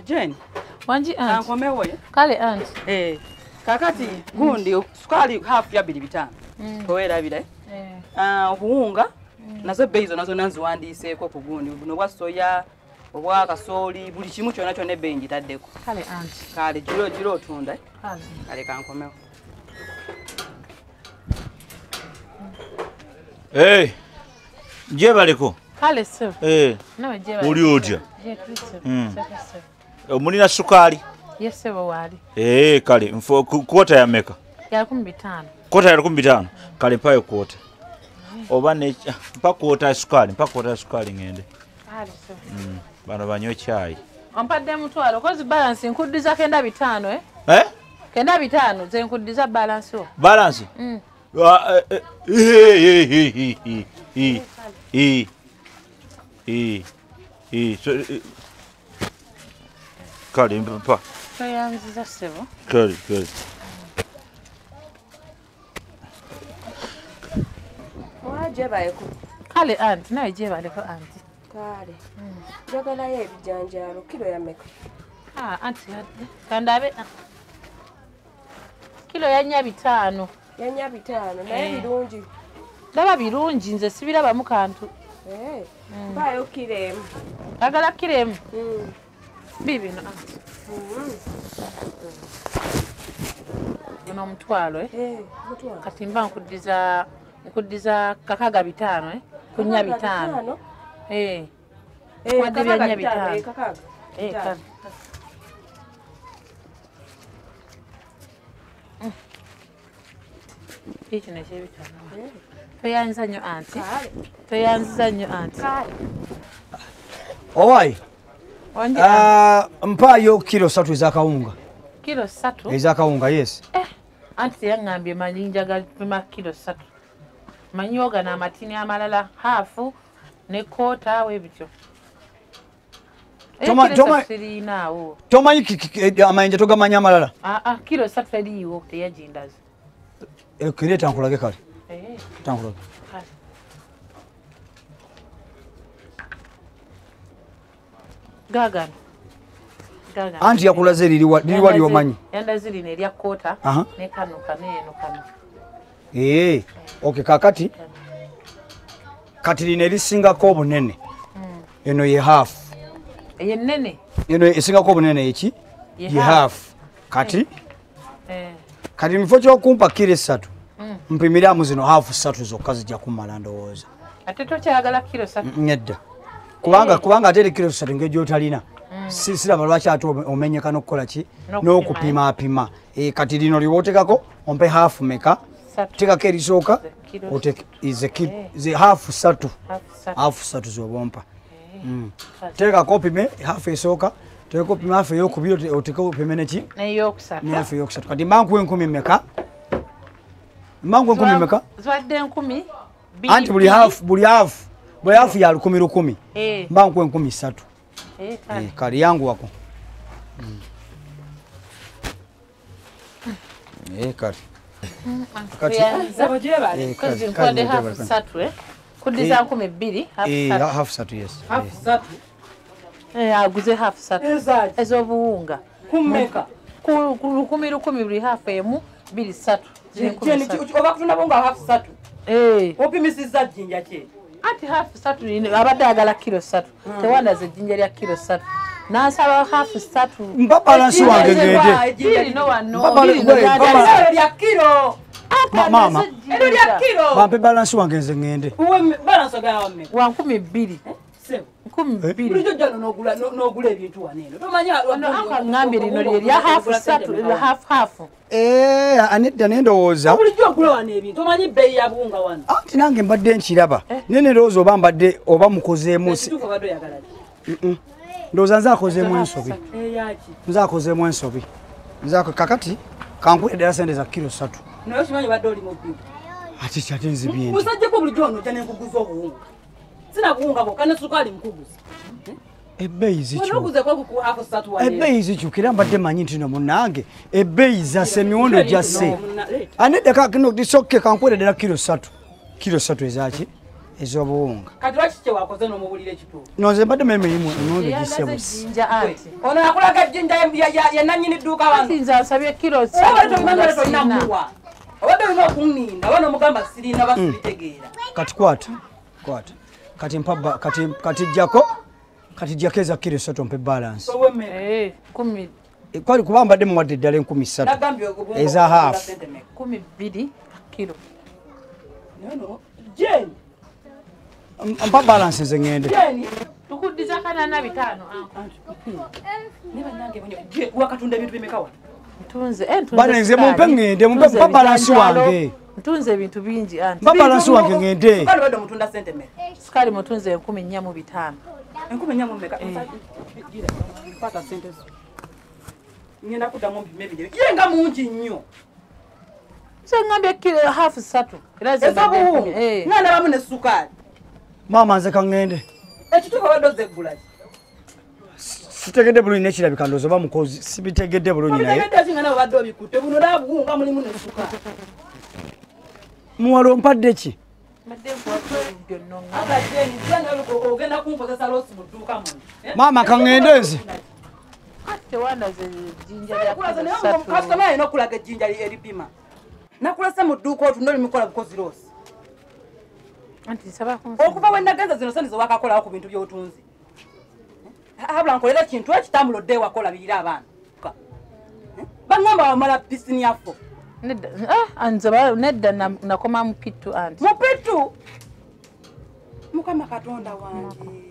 Jane. Wanji aunt. Ankomewo ye. Kale aunt. Kakati gundi sukali half ya 2.5. Toera bile. Obuwunga nazo beizo nazo nanziwandiseeko ku gundi buno bwa soya obwa kasoli buli kimu kyona kyona benji taddeko. Kale aunt. Kale jiro otunda. Kale kankomewo. Je baliko. Kale so. Nawe je baliko. Uli otya? Je Kristo. Mulina sukali? Yes sir wali. Kale mfo kwota ya meka. Ya 15. Kwota ya 15. Kale payo kwota. Oba ne mpaka kwota sukali ngende. Kale so. Bano banyo chai. Ampadde mutwalo kozi balance nkuddiza kenda 5 Kenda 5 ze nkuddiza balance o. Balance? Kale mpa. Toyanziza sebo. Kale. Waje bayeko. Kale aunt nawe je baleko aunt. Kale. Jagala ye bijanjalo kilo ya meka. Aunt kandabe. Kilo ya nya 5. Yanya 5 naye birungi. Ndaba birungi nze sibiraba mu kantu. Bayo kiremu. Agala kiremu. Bibi no aunt. Ono mutwalo mutwalo. Kati mba nkuddiza kakaga 5 kunya 5. Wadde byanya 5. Kakaga. Kale. Iki nashe bitano. Toyanza nyo auntie. Toyanza nyo auntie. Owai. Mpayo kilo 3 za kawunga. Kilo 3? Za kawunga yes. Auntie yangambye manyinja galipima kilo 3. Manyoga na matini amalala hafu ne kota webityo. Toma amayinja togamanya amalala. Kilo 3 eriwo teyajindaza. Kireta nkulage kale. Tankulage. Gagan. Anti yakulaze lili wali omanyi. Yanda zili nelia kota ne kano kaneno kano. Okay kakati. Kati linelisinga ko bunene. Eno ye half. Ye nene. Eno esinga ko bunene echi. Ye half. Kati. Kati mfocho kumpa kile 3. Mpimira muzino half 3 zokka zijja kumala ndowooza. Ate tokyagala kilo 3. Nedda. Kubanga ate kilo 3 ngejo talina. Sisira balwachi ate omenyeka nokukola ki n'okupima. Kati lino liwotekako ompe half meka. Teka keri soka oteke is half 3. Half 3 zobompa. Teka kopime half esoka. Teka kopime half yokubiri oteke opime neki? Ne yokusatu. Ne half yokusatu. Kati mangu 10 meka? Mangu 10 meka? Zwadde 10. Anti buli half ya 10. Mangu 13. Kali yangu wako. Kali. Kati kazi nkwade half 3 kudiza 12 half 3 yes. Half 3. Aguze half 3. Ezobuwunga. Kumeka. Kumi buli half emu 2 3. Oba kutunda bonga half 3. Opimisiza jinja kye. Ati half 3 abadde agala kilo 3. Tewanda ze jinja lya kilo 3. Nasaba half 3. Mbabalansi wange ngende. Mbabalansi lya kilo. Mama. Ero lya kilo. Bampe balance wange nze ngende. Uwe balance ga wamme. Wa 12. Sebo. 12. Bulijjo jano n'ogula ebintu waneno. Tomanya ngambye lino lya half 3 half. Anedda nendowooza. Bulijjo ogula wano ebintu. Tomanyi bbeeyi ya buwunga wano. Anti nange mbadde nkiraba. Nene ndowooza oba mbadde oba mukozeemu. Ekituufu badde oyagala ki? Ndowooza nze akozeemu ensobi. Nze akozeemu ensobi. Nze kakati kankuwe ddala sente za kilo 3. Naye okimanyi badde oli mubbi. Ati kyate nzibye. Musajja ko bulijjo ono jana enkuguza obuwunga. Sina kuwunga bwokka ne sukali mukuguza. Ebbeeyi zikyuka. Ebbeeyi zikyukira mbadde manyi nti no munnange ebbeeyi zasse emiwendo gyasse. Anedda kino disokke kankuwe ddala kilo 3. Kilo 3 ezaki? ez'obuwunga kati lwaki kye wakoze n'omubulira ekituufu nonze mbadde memirimu enondo gisebusi jinja anti ono yakulaga ejjinja ye nannyini dduuka wano nze asabye kilo obadde olinamuwa obadde olina okunninda oba n'omugamba sirina basibitegeera kati kwata kati mpaba kati jjako eza kiro 3 mpe balance kumi kwali kuba mbadde muwadde eddala 13 eza half 12 kilo jeni mpa balance nze ngende jeni tukuddiza kanana 5 wakatunda ebintu bimekawa bana nze mumpe ngende mumpe mpa balance wange ntunze ebintu bingi anti mpa balance wange ngende kale badde mutunda sente mmeka sukali mutunze 14,500 14 mmeka pata sente zo ngenda kuddamu mpime ebiri ye nga mungi nnyo ngambye kilo half 3 ezobuwunga ngana bamu ne sukaali maama nze kangende ekituuka wadde ozeggulaki sitegedde bulungi nekirabika ndoozi oba mukozi sibitegedde bulungi naye obitegedde ki nga nawe badde obikutte buno nabuwunga mulimu ne sukaali muwala ompadde ki ogenda kunkozesa loosi mu dduuka muno maama kangende nze kasitoma alina okulaga ejjinja eripima nakulese mu dduuka otunda olimikola bukozi loosi okuva wenagenza zino sente zewakakolawo ku bintu byotunzi habula nkolera ekintu ekitambula odde wakola birira abaana baŋŋamba wamala pisini yaffe nedda nakoma mupitu anti mupitu mukama katonda wange